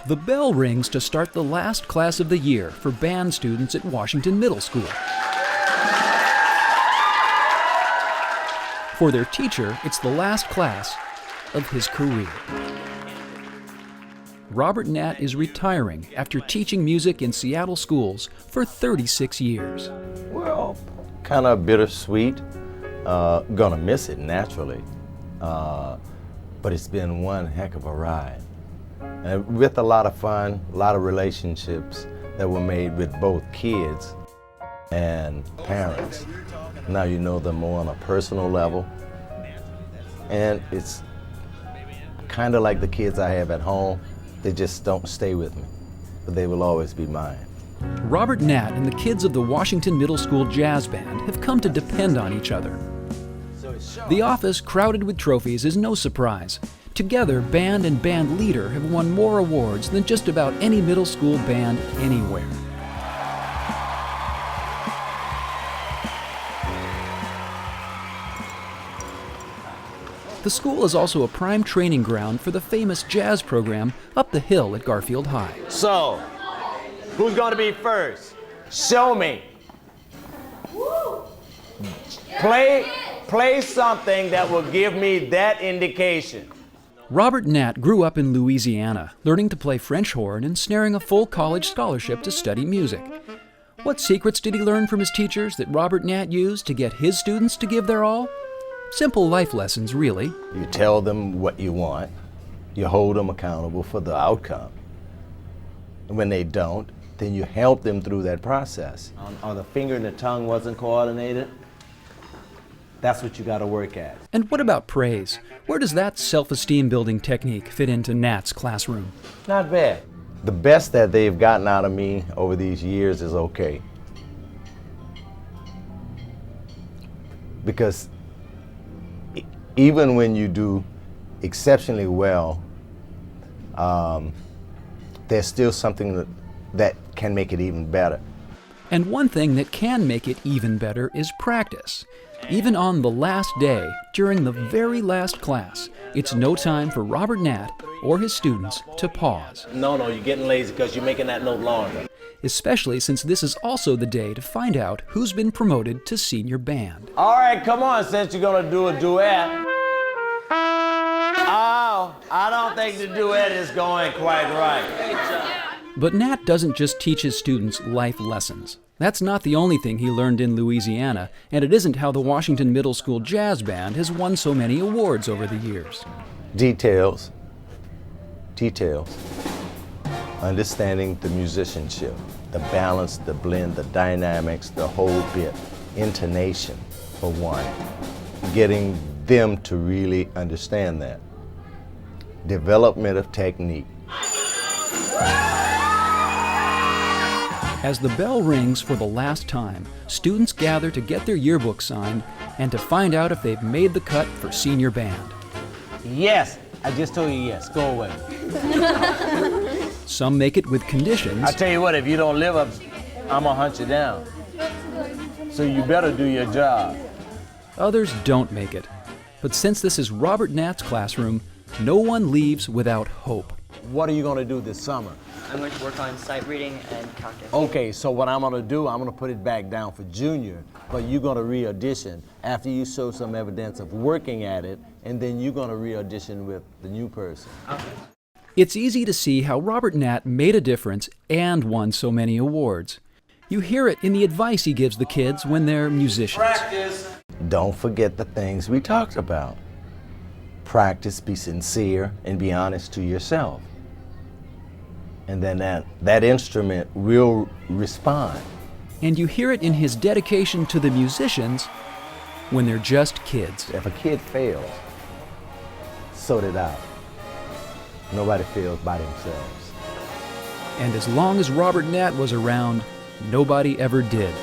The bell rings to start the last class of the year for band students at Washington Middle School. For their teacher, it's the last class of his career. Robert Knatt is retiring after teaching music in Seattle schools for 36 years. Well, kind of bittersweet. Gonna miss it naturally, but it's been one heck of a ride. And with a lot of fun, a lot of relationships that were made with both kids and parents. Now you know them more on a personal level. And it's kind of like the kids I have at home. They just don't stay with me, but they will always be mine. Robert Knatt and the kids of the Washington Middle School Jazz Band have come to depend on each other. The office crowded with trophies is no surprise. Together, band and band leader have won more awards than just about any middle school band anywhere. The school is also a prime training ground for the famous jazz program up the hill at Garfield High. So, who's gonna be first? Show me. Play something that will give me that indication. Robert Knatt grew up in Louisiana, learning to play French horn and snaring a full college scholarship to study music. What secrets did he learn from his teachers that Robert Knatt used to get his students to give their all? Simple life lessons, really. You tell them what you want, you hold them accountable for the outcome. And when they don't, then you help them through that process. Or the finger and the tongue wasn't coordinated, that's what you got to work at. And what about praise? Where does that self-esteem building technique fit into Knatt's classroom? Not bad. The best that they've gotten out of me over these years is okay. Because even when you do exceptionally well, there's still something that can make it even better. And one thing that can make it even better is practice. Even on the last day, during the very last class, it's no time for Robert Knatt or his students to pause. No, you're getting lazy because you're making that note longer. Especially since this is also the day to find out who's been promoted to senior band. All right, come on, since you're gonna do a duet. Oh, I don't think the duet is going quite right. But Knatt doesn't just teach his students life lessons. That's not the only thing he learned in Louisiana, and it isn't how the Washington Middle School Jazz Band has won so many awards over the years. Details. Understanding the musicianship, the balance, the blend, the dynamics, the whole bit. Intonation, for one. Getting them to really understand that. Development of technique. As the bell rings for the last time, students gather to get their yearbook signed and to find out if they've made the cut for senior band. Yes, I just told you yes, go away. Some make it with conditions. I tell you what, if you don't live up, I'm gonna hunt you down. So you better do your job. Others don't make it. But since this is Robert Knatt's classroom, no one leaves without hope. What are you gonna do this summer? I'm going to work on sight reading and calculus. Okay, so what I'm gonna do, I'm gonna put it back down for junior, but you're gonna re-audition after you show some evidence of working at it, and then you're gonna re-audition with the new person. Okay. It's easy to see how Robert Knatt made a difference and won so many awards. You hear it in the advice he gives the kids when they're musicians. Practice. Don't forget the things we talked about. Practice, be sincere, and be honest to yourself. And then that instrument will respond. And you hear it in his dedication to the musicians when they're just kids. If a kid fails, so did I. Nobody fails by themselves. And as long as Robert Knatt was around, nobody ever did.